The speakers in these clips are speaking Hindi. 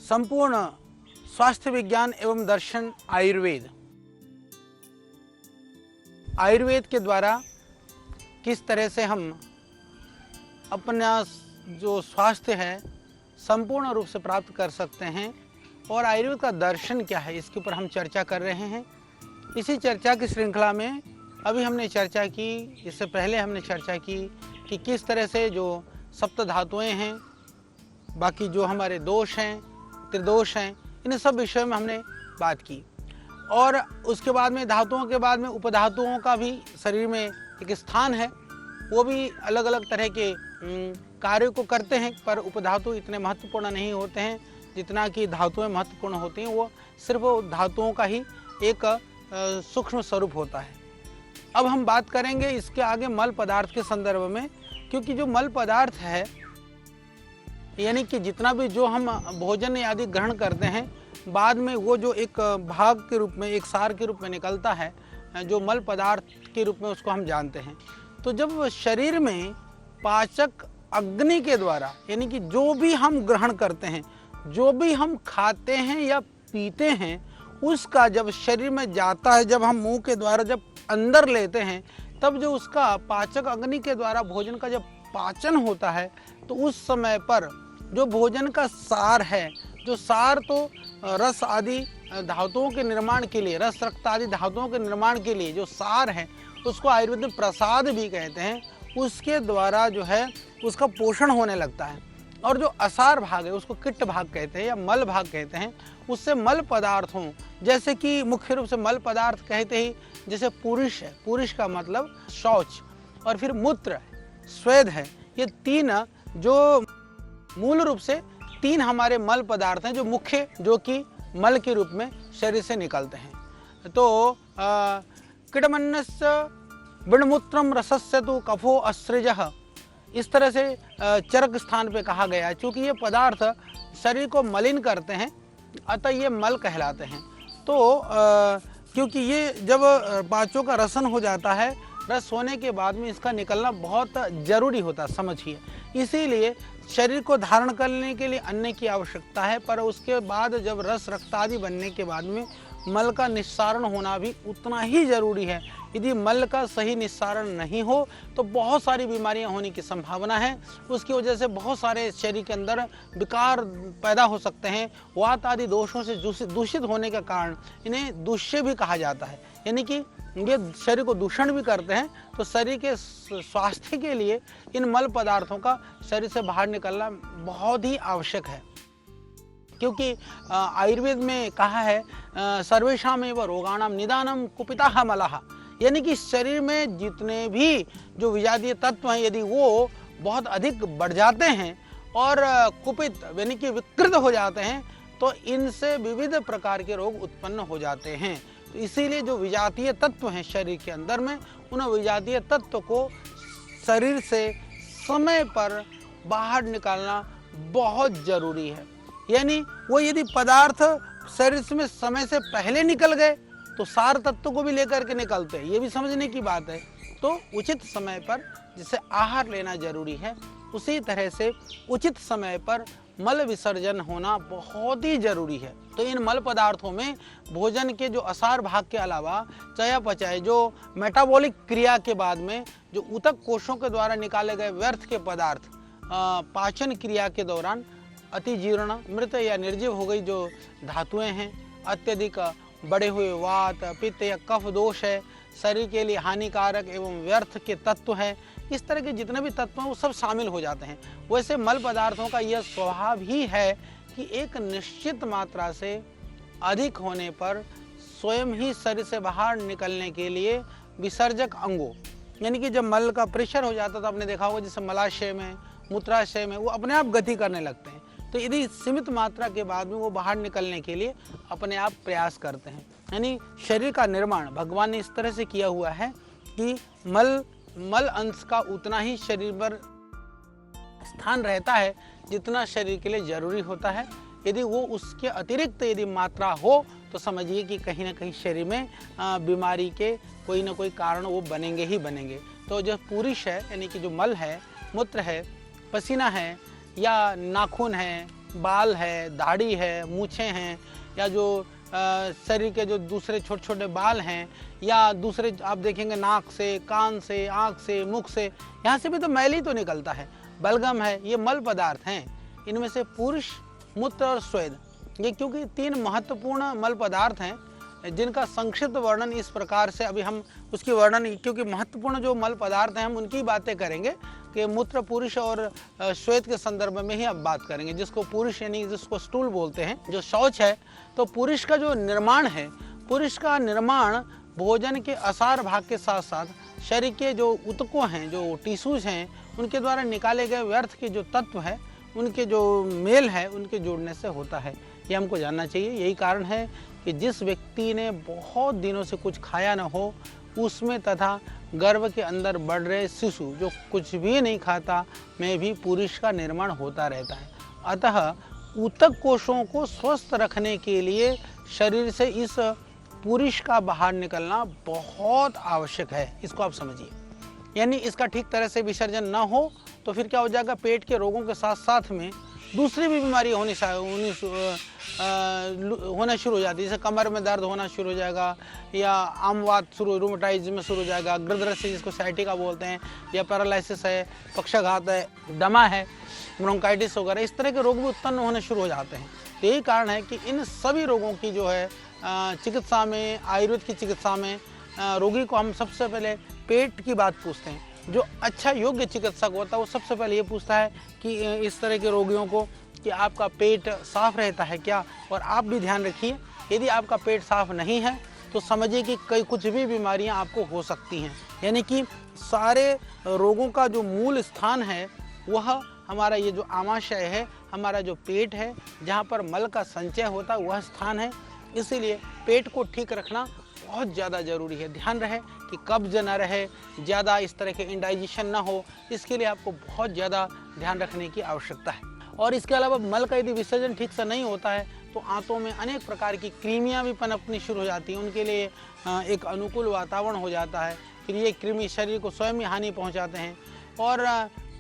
संपूर्ण स्वास्थ्य विज्ञान एवं दर्शन आयुर्वेद। आयुर्वेद के द्वारा किस तरह से हम अपना जो स्वास्थ्य है संपूर्ण रूप से प्राप्त कर सकते हैं और आयुर्वेद का दर्शन क्या है, इसके ऊपर हम चर्चा कर रहे हैं। इसी चर्चा की श्रृंखला में अभी हमने चर्चा की, इससे पहले हमने चर्चा की कि किस तरह से जो सप्त धातुएं हैं, बाकी जो हमारे दोष हैं, त्रिदोष हैं, इन सब विषयों में हमने बात की। और उसके बाद में धातुओं के बाद में उपधातुओं का भी शरीर में एक स्थान है, वो भी अलग अलग तरह के कार्यों को करते हैं, पर उपधातु इतने महत्वपूर्ण नहीं होते हैं जितना कि धातुएं महत्वपूर्ण होती हैं। वो सिर्फ धातुओं का ही एक सूक्ष्म स्वरूप होता है। अब हम बात करेंगे इसके आगे मल पदार्थ के संदर्भ में, क्योंकि जो मल पदार्थ है यानी कि जितना भी जो हम भोजन आदि ग्रहण करते हैं, बाद में वो जो एक भाग के रूप में, एक सार के रूप में निकलता है, जो मल पदार्थ के रूप में उसको हम जानते हैं। तो जब शरीर में पाचक अग्नि के द्वारा, यानी कि जो भी हम ग्रहण करते हैं, जो भी हम खाते हैं या पीते हैं, उसका जब शरीर में जाता है, जब हम मुंह के द्वारा जब अंदर लेते हैं, तब जो उसका पाचक अग्नि के द्वारा भोजन का जब पाचन होता है, तो उस समय पर जो भोजन का सार है, जो सार तो रस आदि धातुओं के निर्माण के लिए, रस रक्त आदि धातुओं के निर्माण के लिए जो सार है, उसको आयुर्वेद में प्रसाद भी कहते हैं, उसके द्वारा जो है उसका पोषण होने लगता है। और जो असार भाग है उसको किट्ट भाग कहते हैं या मल भाग कहते हैं, उससे मल पदार्थों, जैसे कि मुख्य रूप से मल पदार्थ कहते ही जैसे पुरुष है, पुरुष का मतलब शौच, और फिर मूत्र है, स्वेद है, ये तीन जो मूल रूप से तीन हमारे मल पदार्थ हैं जो मुख्य, जो कि मल के रूप में शरीर से निकलते हैं। तो किटमन्नस्य विणमूत्रम रसस्य तु कफो असृजः, इस तरह से चरक स्थान पे कहा गया है। चूँकि ये पदार्थ शरीर को मलिन करते हैं, अतः ये मल कहलाते हैं। तो क्योंकि ये जब पाचों का रसन हो जाता है, रस होने के बाद में इसका निकलना बहुत जरूरी होता है, समझिए। इसीलिए शरीर को धारण करने के लिए अन्न की आवश्यकता है, पर उसके बाद जब रस रक्त आदि बनने के बाद में मल का निस्सारण होना भी उतना ही जरूरी है। यदि मल का सही निस्सारण नहीं हो तो बहुत सारी बीमारियां होने की संभावना है। उसकी वजह से बहुत सारे शरीर के अंदर विकार पैदा हो सकते हैं। वात आदि दोषों से दूषित होने के कारण इन्हें दूष्य भी कहा जाता है, यानी कि ये शरीर को दूषण भी करते हैं। तो शरीर के स्वास्थ्य के लिए इन मल पदार्थों का शरीर से बाहर निकलना बहुत ही आवश्यक है, क्योंकि आयुर्वेद में कहा है सर्वेषामेव रोगाणाम निदानम कुपिताः मलः, यानी कि शरीर में जितने भी जो विजातीय तत्व हैं, यदि वो बहुत अधिक बढ़ जाते हैं और कुपित यानी कि विकृत हो जाते हैं, तो इनसे विविध प्रकार के रोग उत्पन्न हो जाते हैं। तो इसीलिए जो विजातीय तत्व हैं शरीर के अंदर में, उन विजातीय तत्व को शरीर से समय पर बाहर निकालना बहुत जरूरी है। यानी वो यदि पदार्थ शरीर में समय से पहले निकल गए तो सार तत्व को भी लेकर के निकलते हैं, ये भी समझने की बात है। तो उचित समय पर जिसे आहार लेना जरूरी है, उसी तरह से उचित समय पर मल विसर्जन होना बहुत ही जरूरी है। तो इन मल पदार्थों में भोजन के जो असार भाग के अलावा चयापचय, जो मेटाबॉलिक क्रिया के बाद में जो ऊतक कोशों के द्वारा निकाले गए व्यर्थ के पदार्थ पाचन क्रिया के दौरान अतिजीर्ण, मृत या निर्जीव हो गई जो धातुएं हैं, अत्यधिक बढ़े हुए वात, पित्त या कफ दोष है, शरीर के लिए हानिकारक एवं व्यर्थ के तत्व हैं, इस तरह के जितने भी तत्व हैं वो सब शामिल हो जाते हैं। वैसे मल पदार्थों का यह स्वभाव ही है कि एक निश्चित मात्रा से अधिक होने पर स्वयं ही शरीर से बाहर निकलने के लिए विसर्जक अंगों, यानी कि जब मल का प्रेशर हो जाता है तो आपने देखा होगा जैसे मलाशय में, मूत्राशय में, वो अपने आप गति करने लगते हैं। तो यदि सीमित मात्रा के बाद में वो बाहर निकलने के लिए अपने आप प्रयास करते हैं। यानी शरीर का निर्माण भगवान ने इस तरह से किया हुआ है कि मल अंश का उतना ही शरीर पर स्थान रहता है जितना शरीर के लिए जरूरी होता है। यदि वो उसके अतिरिक्त यदि मात्रा हो तो समझिए कि कहीं ना कहीं शरीर में बीमारी के कोई ना कोई कारण वो बनेंगे ही बनेंगे। तो जो पुरुष है, यानी कि जो मल है, मूत्र है, पसीना है, या नाखून है, बाल है, दाढ़ी है, मूछें हैं, या जो शरीर के जो दूसरे छोटे छोटे बाल हैं, या दूसरे आप देखेंगे नाक से, कान से, आँख से, मुख से, यहाँ से भी तो मैल ही तो निकलता है, बलगम है, ये मल पदार्थ हैं। इनमें से पुरुष, मूत्र और स्वेद, ये क्योंकि 3 महत्वपूर्ण मल पदार्थ हैं जिनका संक्षिप्त वर्णन इस प्रकार से अभी हम उसकी वर्णन, क्योंकि महत्वपूर्ण जो मल पदार्थ हैं हम उनकी बातें करेंगे कि मूत्र, पुरुष और श्वेत के संदर्भ में ही अब बात करेंगे। जिसको पुरुष यानी जिसको स्टूल बोलते हैं, जो शौच है, तो पुरुष का जो निर्माण है, पुरुष का निर्माण भोजन के असार भाग के साथ साथ शरीर के जो ऊतकों हैं, जो टिश्यूज हैं, उनके द्वारा निकाले गए व्यर्थ के जो तत्व है, उनके जो मेल है, उनके जोड़ने से होता है। ये हमको जानना चाहिए। यही कारण है कि जिस व्यक्ति ने बहुत दिनों से कुछ खाया न हो, उसमें तथा गर्भ के अंदर बढ़ रहे शिशु जो कुछ भी नहीं खाता में भी पुरुष का निर्माण होता रहता है। अतः ऊतक कोशों को स्वस्थ रखने के लिए शरीर से इस पुरुष का बाहर निकलना बहुत आवश्यक है। इसको आप समझिए। यानी इसका ठीक तरह से विसर्जन न हो तो फिर क्या हो जाएगा, पेट के रोगों के साथ साथ में दूसरी भी बीमारी होना शुरू हो जाती है। जैसे कमर में दर्द होना शुरू हो जाएगा, या आमवात रूमेटाइज्म शुरू हो जाएगा, गृदरस्य जिसको साइटिका बोलते हैं, या पैरालिसिस है, पक्षाघात है, दमा है, ब्रोंकाइटिस वगैरह, इस तरह के रोग भी उत्पन्न होने शुरू हो जाते हैं। तो यही कारण है कि इन सभी रोगों की जो है चिकित्सा में, आयुर्वेद की चिकित्सा में रोगी को हम सबसे पहले पेट की बात पूछते हैं। जो अच्छा योग्य चिकित्सक होता है वो सबसे पहले ये पूछता है कि इस तरह के रोगियों को कि आपका पेट साफ रहता है क्या। और आप भी ध्यान रखिए, यदि आपका पेट साफ नहीं है तो समझिए कि कई कुछ भी बीमारियां आपको हो सकती हैं। यानी कि सारे रोगों का जो मूल स्थान है वह हमारा ये जो आमाशय है, हमारा जो पेट है, जहाँ पर मल का संचय होता है वह स्थान है। इसीलिए पेट को ठीक रखना बहुत ज़्यादा ज़रूरी है। ध्यान रहे कि कब्ज न रहे, ज़्यादा इस तरह के इंडाइजेशन ना हो, इसके लिए आपको बहुत ज़्यादा ध्यान रखने की आवश्यकता है। और इसके अलावा मल का यदि विसर्जन ठीक से नहीं होता है तो आंतों में अनेक प्रकार की कृमियाँ भी पनपनी शुरू हो जाती हैं। उनके लिए एक अनुकूल वातावरण हो जाता है। फिर ये कृमि शरीर को स्वयं ही हानि पहुँचाते हैं। और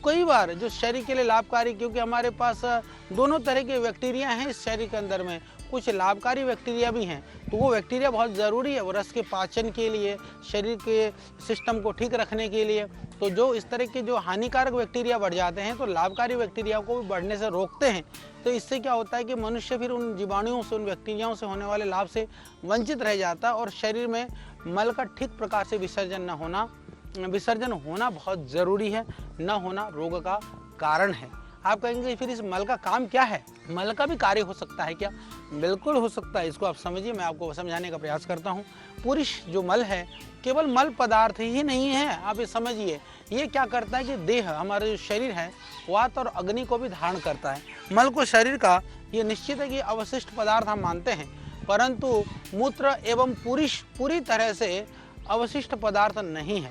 कई बार जो शरीर के लिए लाभकारी, क्योंकि हमारे पास दोनों तरह के बैक्टीरिया हैं इस शरीर के अंदर में, कुछ लाभकारी बैक्टीरिया भी हैं, तो वो बैक्टीरिया बहुत ज़रूरी है वो रस के पाचन के लिए, शरीर के सिस्टम को ठीक रखने के लिए। तो जो इस तरह के जो हानिकारक बैक्टीरिया बढ़ जाते हैं तो लाभकारी बैक्टीरिया को भी बढ़ने से रोकते हैं। तो इससे क्या होता है कि मनुष्य फिर उन जीवाणुओं से, उन बैक्टीरियाओं से होने वाले लाभ से वंचित रह जाता है और शरीर में मल का ठीक प्रकार से विसर्जन होना बहुत ज़रूरी है। न होना रोग का कारण है। आप कहेंगे फिर इस मल का काम क्या है? मल का भी कार्य हो सकता है क्या? बिल्कुल हो सकता है। इसको आप समझिए, मैं आपको समझाने का प्रयास करता हूँ। पुरुष जो मल है केवल मल पदार्थ ही नहीं है, आप ये समझिए। ये क्या करता है कि देह, हमारा जो शरीर है, वात और अग्नि को भी धारण करता है। मल को शरीर का ये निश्चित है कि अवशिष्ट पदार्थ हम मानते हैं, परंतु मूत्र एवं पुरुष पूरी तरह से अवशिष्ट पदार्थ नहीं है।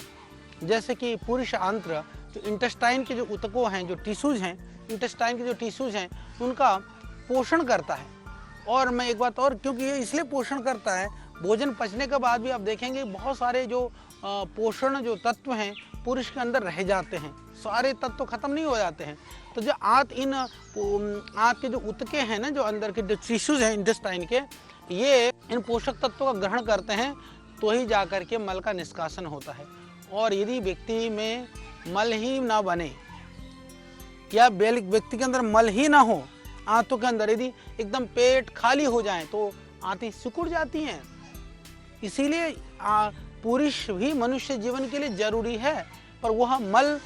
जैसे कि पुरुष आंत्र, जो इंटेस्टाइन के जो ऊतकों हैं, जो टिश्यूज हैं, इंटेस्टाइन के जो टिश्यूज हैं, उनका पोषण करता है। और मैं एक बात और, क्योंकि ये इसलिए पोषण करता है, भोजन पचने के बाद भी आप देखेंगे बहुत सारे जो पोषण जो तत्व हैं पुरुष के अंदर रह जाते हैं, सारे तत्व खत्म नहीं हो जाते हैं। तो जो आंत के जो ऊतके हैं ना, जो अंदर के जो टिश्यूज हैं इंटेस्टाइन के, ये इन पोषक तत्वों का ग्रहण करते हैं तो ही जा कर के मल का निष्कासन होता है। और यदि व्यक्ति में मल ही ना बने या व्यक्ति के अंदर मल ही ना हो, आंतों के अंदर यदि एकदम पेट खाली हो जाए तो आंतें सिकुड़ जाती हैं। इसीलिए पुरुष भी मनुष्य जीवन के लिए जरूरी है, पर वह मल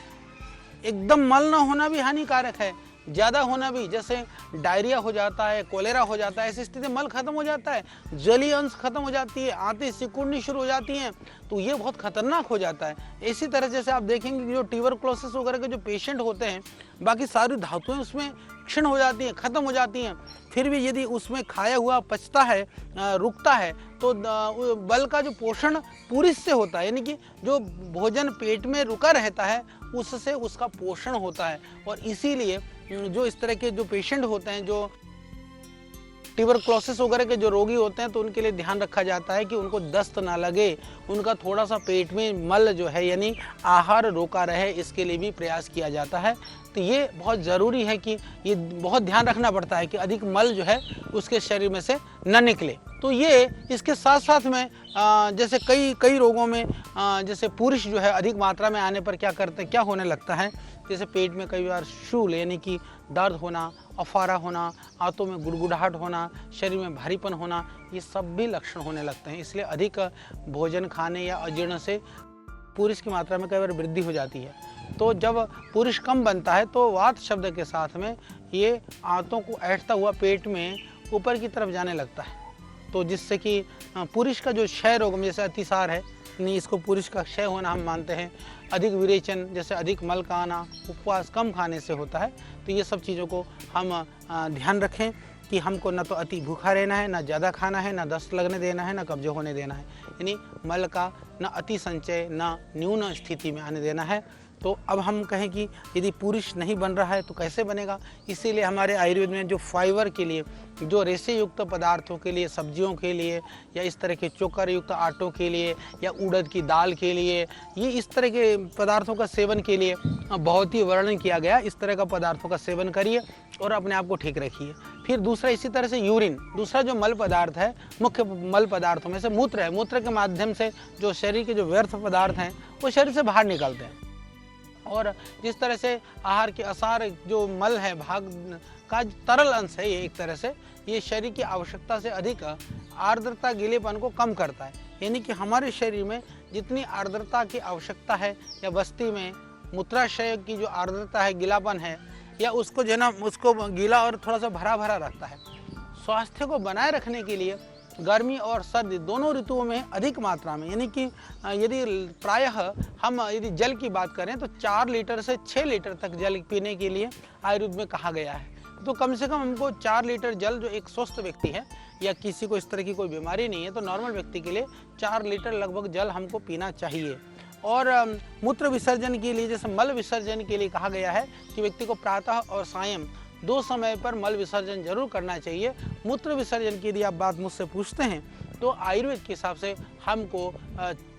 एकदम मल ना होना भी हानिकारक है। ज़्यादा होना भी, जैसे डायरिया हो जाता है, कोलेरा हो जाता है, ऐसी स्थिति मल खत्म हो जाता है, जलीय अंश खत्म हो जाती है, आंतें सिकुड़नी शुरू हो जाती हैं, तो ये बहुत खतरनाक हो जाता है। इसी तरह जैसे आप देखेंगे कि जो ट्यूबरक्लोसिस वगैरह के जो पेशेंट होते हैं, बाकी सारी धातुएं उसमें क्षीण हो जाती हैं, खत्म हो जाती हैं, फिर भी यदि उसमें खाया हुआ पचता है, रुकता है, तो बल का जो पोषण पुरुष से होता है। यानी कि जो भोजन पेट में रुका रहता है उससे उसका पोषण होता है। और इसीलिए जो इस तरह के जो पेशेंट होते हैं, जो ट्यूबरक्लोसिस वगैरह के जो रोगी होते हैं, तो उनके लिए ध्यान रखा जाता है कि उनको दस्त ना लगे, उनका थोड़ा सा पेट में मल जो है यानी आहार रोका रहे, इसके लिए भी प्रयास किया जाता है। तो ये बहुत ज़रूरी है कि ये बहुत ध्यान रखना पड़ता है कि अधिक मल जो है उसके शरीर में से न निकले। तो ये इसके साथ साथ में जैसे कई रोगों में जैसे पुरुष जो है अधिक मात्रा में आने पर क्या करते हैं, क्या होने लगता है, जैसे पेट में कई बार शूल यानी कि दर्द होना, अफारा होना, आंतों में गुड़गुड़ाहट होना, शरीर में भारीपन होना, ये सब भी लक्षण होने लगते हैं। इसलिए अधिक भोजन खाने या अजीर्ण से पुरुष की मात्रा में कई बार वृद्धि हो जाती है। तो जब पुरुष कम बनता है तो वात शब्द के साथ में ये आंतों को ऐंठता हुआ पेट में ऊपर की तरफ जाने लगता है, तो जिससे कि पुरुष का जो क्षय रोग में जैसे अतिसार है, नहीं इसको पुरुष का क्षय होना हम मानते हैं। अधिक विरेचन जैसे अधिक मल का आना उपवास कम खाने से होता है। तो ये सब चीज़ों को हम ध्यान रखें कि हमको न तो अति भूखा रहना है, न ज़्यादा खाना है, न दस्त लगने देना है, न कब्जे होने देना है, यानी मल का न अति संचय न न्यून स्थिति में आने देना है। तो अब हम कहें कि यदि पुरुष नहीं बन रहा है तो कैसे बनेगा, इसीलिए हमारे आयुर्वेद में जो फाइबर के लिए, जो रेशे युक्त पदार्थों के लिए, सब्जियों के लिए या इस तरह के चोकर युक्त आटों के लिए या उड़द की दाल के लिए, ये इस तरह के पदार्थों का सेवन के लिए बहुत ही वर्णन किया गया। इस तरह का पदार्थों का सेवन करिए और अपने आप को ठीक रखिए। फिर दूसरा इसी तरह से यूरिन, दूसरा जो मल पदार्थ है, मुख्य मल पदार्थों में से मूत्र है। मूत्र के माध्यम से जो शरीर के जो व्यर्थ पदार्थ हैं वो शरीर से बाहर निकलते हैं। और जिस तरह से आहार के असार जो मल है भाग का तरल अंश है, ये एक तरह से ये शरीर की आवश्यकता से अधिक आर्द्रता गीलेपन को कम करता है। यानी कि हमारे शरीर में जितनी आर्द्रता की आवश्यकता है या बस्ती में मूत्राशय की जो आर्द्रता है, गीलापन है, या उसको जो है ना उसको गीला और थोड़ा सा भरा भरा रखता है। स्वास्थ्य को बनाए रखने के लिए गर्मी और सर्दी दोनों ऋतुओं में अधिक मात्रा में, यानी कि यदि प्रायः हम यदि जल की बात करें तो 4 लीटर से 6 लीटर तक जल पीने के लिए आयुर्वेद में कहा गया है। तो कम से कम हमको 4 लीटर जल, जो एक स्वस्थ व्यक्ति है या किसी को इस तरह की कोई बीमारी नहीं है तो नॉर्मल व्यक्ति के लिए 4 लीटर लगभग जल हमको पीना चाहिए। और मूत्र विसर्जन के लिए, जैसे मल विसर्जन के लिए कहा गया है कि व्यक्ति को प्रातः और सायं 2 समय पर मल विसर्जन जरूर करना चाहिए। मूत्र विसर्जन की यदि आप बात मुझसे पूछते हैं तो आयुर्वेद के हिसाब से हमको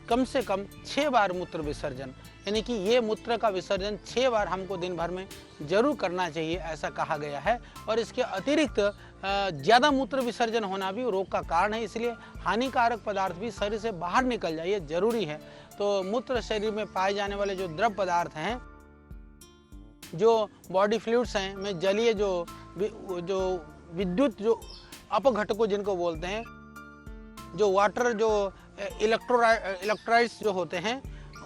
कम से कम 6 बार मूत्र विसर्जन, यानी कि ये मूत्र का विसर्जन 6 बार हमको दिन भर में जरूर करना चाहिए, ऐसा कहा गया है। और इसके अतिरिक्त ज़्यादा मूत्र विसर्जन होना भी रोग का कारण है, इसलिए हानिकारक पदार्थ भी शरीर से बाहर निकल जाए, ये जरूरी है। तो मूत्र शरीर में पाए जाने वाले जो द्रव पदार्थ हैं, जो बॉडी फ्लूइड्स हैं, में जलीय जो विद्युत जो अपघटकों जिनको बोलते हैं, जो वाटर जो इलेक्ट्रोलाइट्स जो होते हैं,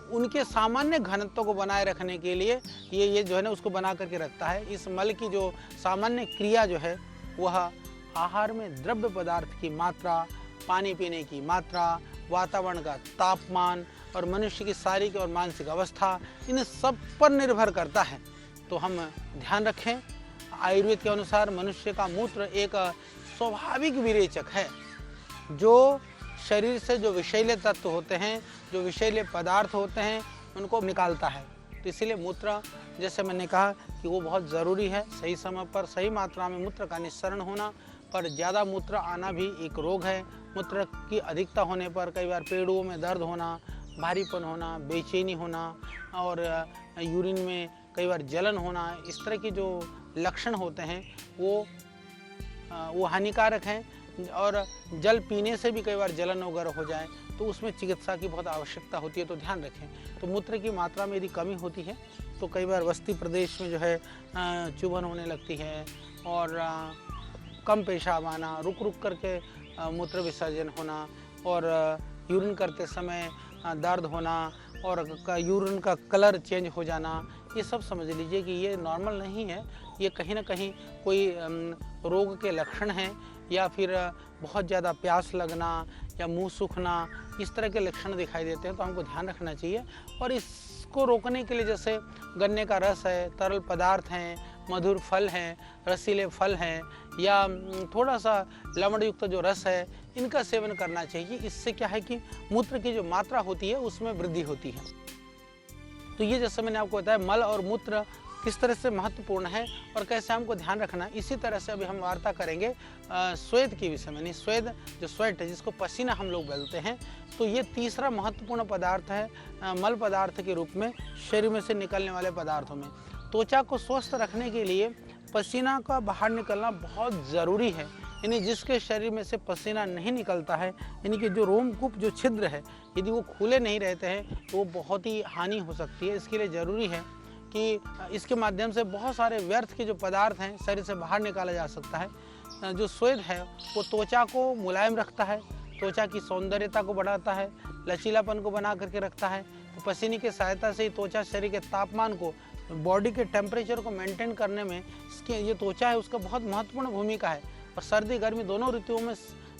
उनके सामान्य घनत्व को बनाए रखने के लिए ये जो है ना उसको बना करके रखता है। इस मल की जो सामान्य क्रिया जो है वह आहार में द्रव्य पदार्थ की मात्रा, पानी पीने की मात्रा, वातावरण का तापमान और मनुष्य की शारीरिक और मानसिक अवस्था, इन सब पर निर्भर करता है। तो हम ध्यान रखें, आयुर्वेद के अनुसार मनुष्य का मूत्र एक स्वाभाविक विरेचक है, जो शरीर से जो विषैले तत्व होते हैं, जो विषैले पदार्थ होते हैं, उनको निकालता है। तो इसीलिए मूत्र, जैसे मैंने कहा कि वो बहुत ज़रूरी है। सही समय पर सही मात्रा में मूत्र का निस्सरण होना, पर ज़्यादा मूत्र आना भी एक रोग है। मूत्र की अधिकता होने पर कई बार पेड़ों में दर्द होना, भारीपन होना, बेचैनी होना और यूरिन में कई बार जलन होना, इस तरह की जो लक्षण होते हैं वो हानिकारक हैं। और जल पीने से भी कई बार जलन वगैरह हो जाए तो उसमें चिकित्सा की बहुत आवश्यकता होती है, तो ध्यान रखें। तो मूत्र की मात्रा में यदि कमी होती है तो कई बार बस्ती प्रदेश में जो है चुभन होने लगती है और कम पेशाब आना, रुक रुक करके मूत्र विसर्जन होना और यूरिन करते समय दर्द होना और यूरिन का कलर चेंज हो जाना, ये सब समझ लीजिए कि ये नॉर्मल नहीं है, ये कहीं ना कहीं कोई रोग के लक्षण हैं, या फिर बहुत ज़्यादा प्यास लगना या मुंह सूखना, इस तरह के लक्षण दिखाई देते हैं। तो हमको ध्यान रखना चाहिए। और इसको रोकने के लिए जैसे गन्ने का रस है, तरल पदार्थ हैं, मधुर फल हैं, रसीले फल हैं, या थोड़ा सा लवण युक्त जो रस है, इनका सेवन करना चाहिए। इससे क्या है कि मूत्र की जो मात्रा होती है उसमें वृद्धि होती है। तो ये जैसे मैंने आपको बताया मल और मूत्र किस तरह से महत्वपूर्ण है और कैसे हमको ध्यान रखना है। इसी तरह से अभी हम वार्ता करेंगे स्वेद के विषय में। स्वेद जो स्वेट है, जिसको पसीना हम लोग बोलते हैं, तो ये तीसरा महत्वपूर्ण पदार्थ है मल पदार्थ के रूप में शरीर में से निकलने वाले पदार्थों में। त्वचा को स्वस्थ रखने के लिए पसीना का बाहर निकलना बहुत ज़रूरी है। यानी जिसके शरीर में से पसीना नहीं निकलता है, यानी कि जो रोमकूप जो छिद्र है, यदि वो खुले नहीं रहते हैं तो वो बहुत ही हानि हो सकती है। इसके लिए ज़रूरी है कि इसके माध्यम से बहुत सारे व्यर्थ के जो पदार्थ हैं शरीर से बाहर निकाला जा सकता है। जो स्वेद है वो त्वचा को मुलायम रखता है, त्वचा की सौंदर्यता को बढ़ाता है, लचीलापन को बना करके रखता है। तो पसीने की सहायता से ही त्वचा शरीर के तापमान को, बॉडी के टेम्परेचर को मेंटेन करने में इसकी ये त्वचा है उसका बहुत महत्वपूर्ण भूमिका है। और सर्दी गर्मी दोनों ऋतुओं में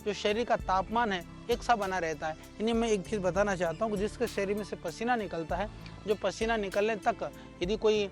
जो शरीर का तापमान है एक सा बना रहता है। इन्हें मैं एक चीज़ बताना चाहता हूँ कि जिसके शरीर में से पसीना निकलता है, जो पसीना निकलने तक यदि कोई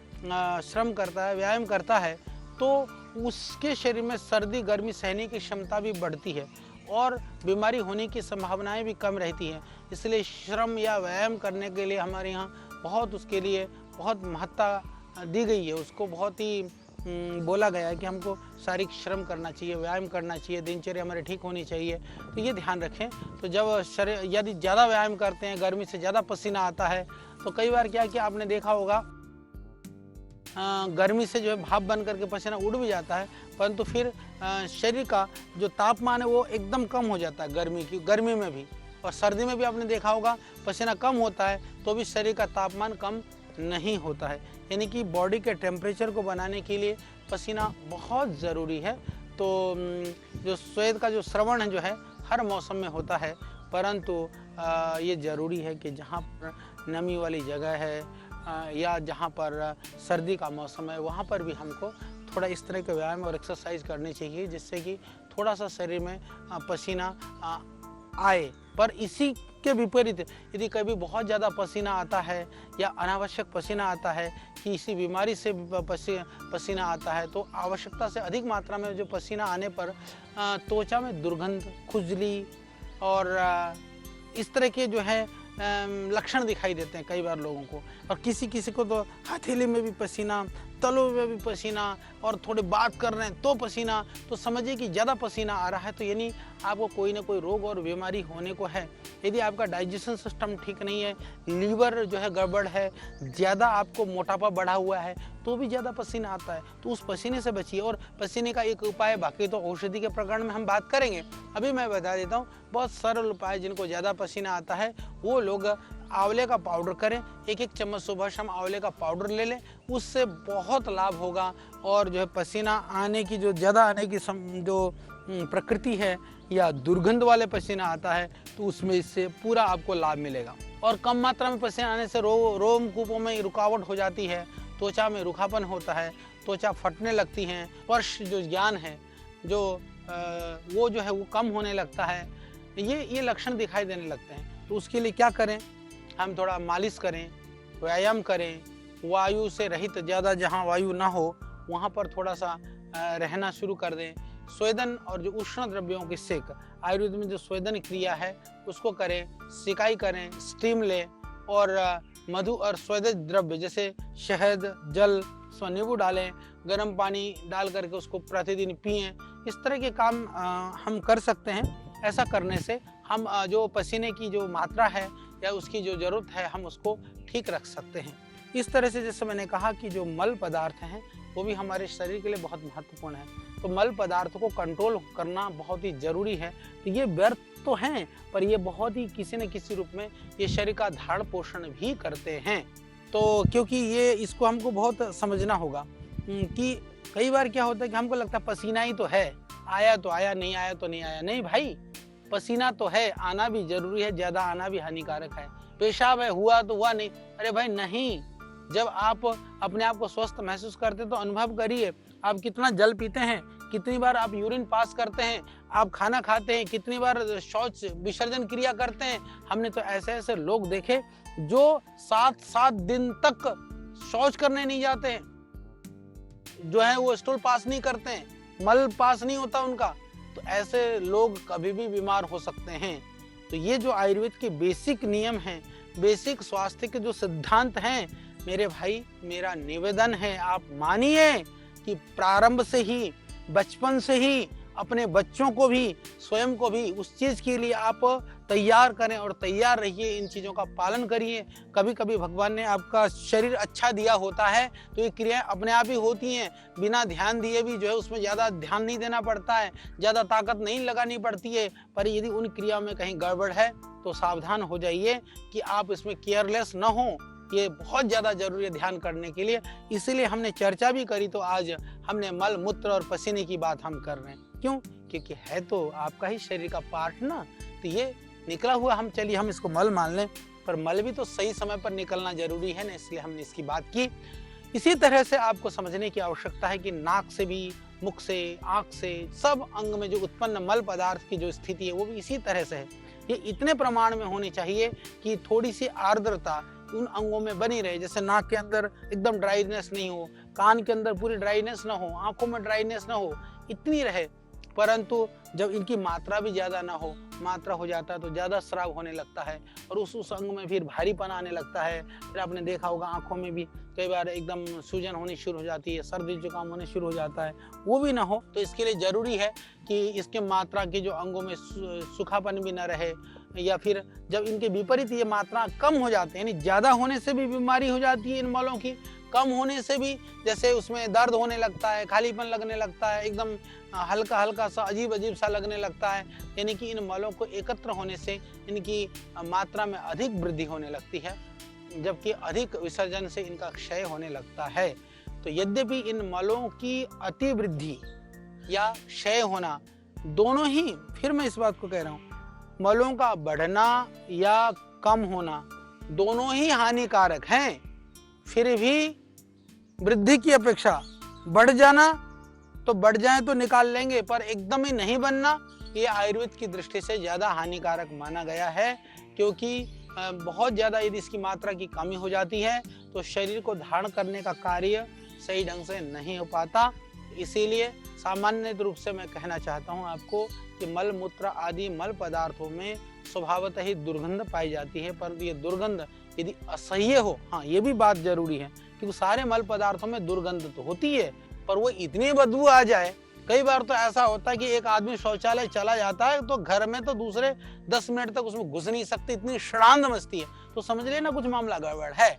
श्रम करता है, व्यायाम करता है, तो उसके शरीर में सर्दी गर्मी सहने की क्षमता भी बढ़ती है और बीमारी होने की संभावनाएं भी कम रहती हैं। इसलिए श्रम या व्यायाम करने के लिए हमारे यहाँ बहुत उसके लिए बहुत महत्ता दी गई है। उसको बहुत ही बोला गया है कि हमको शारीरिक श्रम करना चाहिए, व्यायाम करना चाहिए, दिनचर्या हमारी ठीक होनी चाहिए। तो ये ध्यान रखें। तो जब शरीर यदि ज़्यादा व्यायाम करते हैं, गर्मी से ज़्यादा पसीना आता है, तो कई बार क्या कि आपने देखा होगा गर्मी से जो है भाप बन करके पसीना उड़ भी जाता है, परंतु फिर शरीर का जो तापमान है वो एकदम कम हो जाता है गर्मी में भी। और सर्दी में भी आपने देखा होगा पसीना कम होता है तो भी शरीर का तापमान कम नहीं होता है। यानी कि बॉडी के टेम्परेचर को बनाने के लिए पसीना बहुत ज़रूरी है। तो जो स्वेद का जो श्रवण है जो है हर मौसम में होता है, परंतु ये ज़रूरी है कि जहाँ पर नमी वाली जगह है या जहाँ पर सर्दी का मौसम है वहाँ पर भी हमको थोड़ा इस तरह के व्यायाम और एक्सरसाइज करनी चाहिए, जिससे कि थोड़ा सा शरीर में पसीना आए। पर इसी के विपरीत यदि कभी बहुत ज़्यादा पसीना आता है या अनावश्यक पसीना आता है, किसी बीमारी से पसीना आता है, तो आवश्यकता से अधिक मात्रा में जो पसीना आने पर त्वचा में दुर्गंध, खुजली और इस तरह के जो है लक्षण दिखाई देते हैं कई बार लोगों को। और किसी किसी को तो हथेली में भी पसीना, तलों में भी पसीना, और थोड़े बात कर रहे हैं तो पसीना। तो समझिए कि ज़्यादा पसीना आ रहा है तो यानी आपको कोई ना कोई रोग और बीमारी होने को है। यदि आपका डाइजेशन सिस्टम ठीक नहीं है, लीवर जो है गड़बड़ है, ज़्यादा आपको मोटापा बढ़ा हुआ है, तो भी ज़्यादा पसीना आता है, तो उस पसीने से बचिए। और पसीने का एक उपाय, बाकी तो औषधि के प्रकरण में हम बात करेंगे, अभी मैं बता देता हूँ बहुत सरल उपाय। जिनको ज़्यादा पसीना आता है वो लोग आंवले का पाउडर करें, 1-1 चम्मच सुबह शाम आंवले का पाउडर ले लें, उससे बहुत लाभ होगा। और जो है पसीना आने की जो ज़्यादा आने की जो प्रकृति है या दुर्गंध वाले पसीना आता है तो उसमें इससे पूरा आपको लाभ मिलेगा। और कम मात्रा में पसीना आने से रोमकूपों में रुकावट हो जाती है, त्वचा में रूखापन होता है, त्वचा फटने लगती हैं, स्पर्श जो ज्ञान है जो वो जो है वो कम होने लगता है, ये लक्षण दिखाई देने लगते हैं। तो उसके लिए क्या करें, हम थोड़ा मालिश करें, व्यायाम करें, वायु से रहित, ज़्यादा जहाँ वायु ना हो वहाँ पर थोड़ा सा रहना शुरू कर दें। स्वेदन और जो उष्ण द्रव्यों की सेक, आयुर्वेद में जो स्वेदन क्रिया है उसको करें, सिकाई करें, स्टीम लें, और मधु और स्वेदित द्रव्य जैसे शहद, जल, नींबू डालें, गर्म पानी डाल करके उसको प्रतिदिन पिएं। इस तरह के काम हम कर सकते हैं। ऐसा करने से हम जो पसीने की जो मात्रा है या उसकी जो ज़रूरत है हम उसको ठीक रख सकते हैं। इस तरह से जैसे मैंने कहा कि जो मल पदार्थ हैं वो भी हमारे शरीर के लिए बहुत महत्वपूर्ण है। तो मल पदार्थ को कंट्रोल करना बहुत ही ज़रूरी है। तो ये व्यर्थ तो हैं, पर ये बहुत ही किसी न किसी रूप में ये शरीर का धारण पोषण भी करते हैं। तो क्योंकि ये इसको हमको बहुत समझना होगा कि कई बार क्या होता है कि हमको लगता है पसीना ही तो है, आया तो आया, नहीं आया तो नहीं आया। नहीं भाई, पसीना तो है, आना भी जरूरी है, ज़्यादा आना भी हानिकारक है। पेशाब है, हुआ तो हुआ, नहीं, अरे भाई नहीं। जब आप अपने आप को स्वस्थ महसूस करते तो अनुभव करिए, आप कितना जल पीते हैं, कितनी बार आप यूरिन पास करते हैं, आप खाना खाते हैं, कितनी बार शौच विसर्जन क्रिया करते हैं। हमने तो ऐसे ऐसे लोग देखे जो 7-7 दिन तक शौच करने नहीं जाते हैं, जो है वो स्टूल पास नहीं करते हैं, मल पास नहीं होता उनका। तो ऐसे लोग कभी भी बीमार हो सकते हैं। तो ये जो आयुर्वेद के बेसिक नियम हैं, बेसिक स्वास्थ्य के जो सिद्धांत हैं, मेरे भाई मेरा निवेदन है आप मानिए कि प्रारंभ से ही, बचपन से ही अपने बच्चों को भी, स्वयं को भी उस चीज़ के लिए आप तैयार करें और तैयार रहिए, इन चीज़ों का पालन करिए। कभी कभी भगवान ने आपका शरीर अच्छा दिया होता है तो ये क्रियाएं अपने आप ही होती हैं, बिना ध्यान दिए भी जो है उसमें ज़्यादा ध्यान नहीं देना पड़ता है, ज़्यादा ताकत नहीं लगानी पड़ती है। पर यदि उन क्रिया में कहीं गड़बड़ है तो सावधान हो जाइए कि आप इसमें केयरलेस न हो। ये बहुत ज़्यादा जरूरी है ध्यान करने के लिए। इसीलिए हमने चर्चा भी करी, तो आज हमने मल, मूत्र और पसीने की बात हम कर रहे हैं। क्यों? क्योंकि है तो आपका ही शरीर का पार्ट ना, तो ये निकला हुआ हम इसको मल मान लें, पर मल भी तो सही समय पर निकलना जरूरी है ना, इसलिए हमने इसकी बात की। इसी तरह से आपको समझने की आवश्यकता है कि नाक से भी, मुख से, आँख से, सब अंग में जो उत्पन्न मल पदार्थ की जो स्थिति है वो भी इसी तरह से है। ये इतने प्रमाण में होनी चाहिए कि थोड़ी सी आर्द्रता उन अंगों में बनी रहे, जैसे नाक के अंदर एकदम ड्राइनेस नहीं हो, कान के अंदर पूरी ड्राइनेस ना हो, आंखों में ड्राइनेस ना हो, इतनी रहे। परंतु जब इनकी मात्रा भी ज़्यादा ना हो, मात्रा हो जाता है तो ज़्यादा स्राव होने लगता है और उस अंग में फिर भारीपन आने लगता है। फिर आपने देखा होगा आंखों में भी कई बार एकदम सूजन होनी शुरू हो जाती है, सर्दी जुकाम होने शुरू हो जाता है, वो भी ना हो। तो इसके लिए ज़रूरी है कि इसके मात्रा के जो अंगों में सूखापन भी ना रहे, या फिर जब इनके विपरीत ये मात्रा कम हो जाते हैं, यानी ज़्यादा होने से भी बीमारी हो जाती है इन मलों की, कम होने से भी जैसे उसमें दर्द होने लगता है, खालीपन लगने लगता है, एकदम हल्का हल्का सा अजीब अजीब सा लगने लगता है। यानी कि इन मलों को एकत्र होने से इनकी मात्रा में अधिक वृद्धि होने लगती है, जबकि अधिक विसर्जन से इनका क्षय होने लगता है। तो यद्यपि इन मलों की अति वृद्धि या क्षय होना दोनों ही, फिर मैं इस बात को कह रहा हूँ, मलों का बढ़ना या कम होना दोनों ही हानिकारक हैं। फिर भी वृद्धि की अपेक्षा बढ़ जाना, तो बढ़ जाए तो निकाल लेंगे, पर एकदम ही नहीं बनना, ये आयुर्वेद की दृष्टि से ज़्यादा हानिकारक माना गया है। क्योंकि बहुत ज़्यादा यदि इसकी मात्रा की कमी हो जाती है तो शरीर को धारण करने का कार्य सही ढंग से नहीं हो पाता। इसीलिए सामान्य रूप से मैं कहना चाहता हूँ आपको कि मल, मूत्र आदि मल पदार्थों में स्वभावतः ही दुर्गंध पाई जाती है, परंतु ये दुर्गंध यदि असह्य हो, हाँ ये भी बात जरूरी है, क्योंकि सारे मल पदार्थों में दुर्गंध तो होती है, पर वो इतनी बदबू आ जाए। कई बार तो ऐसा होता है कि एक आदमी शौचालय चला जाता है तो घर में तो दूसरे 10 मिनट तक उसमें घुस नहीं सकते, इतनी शरांध मचती है, तो समझ लेना कुछ मामला गड़बड़ है।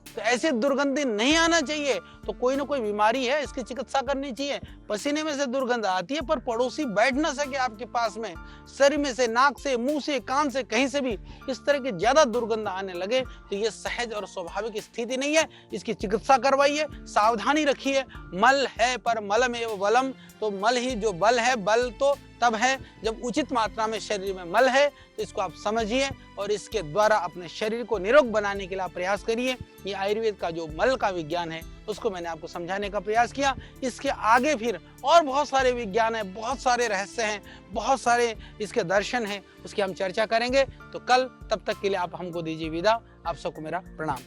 तो ऐसे दुर्गंध नहीं आना चाहिए, तो कोई ना कोई बीमारी है, इसकी चिकित्सा करनी चाहिए। पसीने में से दुर्गंध आती है पर पड़ोसी बैठ ना सके आपके पास में, शरीर में से, नाक से, मुंह से, कान से, कहीं से भी इस तरह की ज्यादा दुर्गंध आने लगे तो ये सहज और स्वाभाविक स्थिति नहीं है। इसकी चिकित्सा करवाइए, सावधानी रखिए। मल है पर मलमेव बलम, तो मल ही जो बल है, बल तो तब है जब उचित मात्रा में शरीर में मल है। तो इसको आप समझिए और इसके द्वारा अपने शरीर को निरोग बनाने के लिए प्रयास करिए। ये आयुर्वेद का जो मल का विज्ञान है उसको मैंने आपको समझाने का प्रयास किया। इसके आगे फिर और बहुत सारे विज्ञान है, बहुत सारे रहस्य हैं, बहुत सारे इसके दर्शन हैं, उसकी हम चर्चा करेंगे। तो कल, तब तक के लिए आप हमको दीजिए विदा। आप सबको मेरा प्रणाम।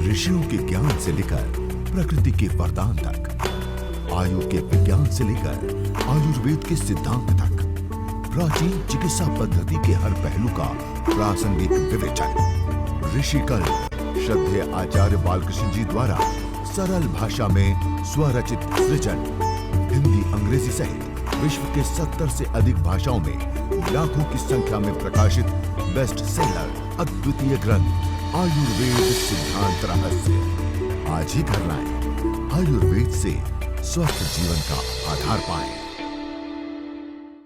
ऋषियों के ज्ञान से लेकर प्रकृति के वरदान तक, आयु के विज्ञान से लेकर आयुर्वेद के सिद्धांत तक, प्राचीन चिकित्सा पद्धति के हर पहलू का प्रासंगिक विवेचन। ऋषिकल श्रद्धेय आचार्य बालकृष्ण जी द्वारा सरल भाषा में स्वरचित सृजन, हिंदी, अंग्रेजी सहित विश्व के 70 से अधिक भाषाओं में लाखों की संख्या में प्रकाशित बेस्ट सेलर अद्वितीय ग्रंथ आयुर्वेद सिद्धांत रहस्य आज ही घर लाएं। आयुर्वेद से स्वस्थ जीवन का आधार पाएं।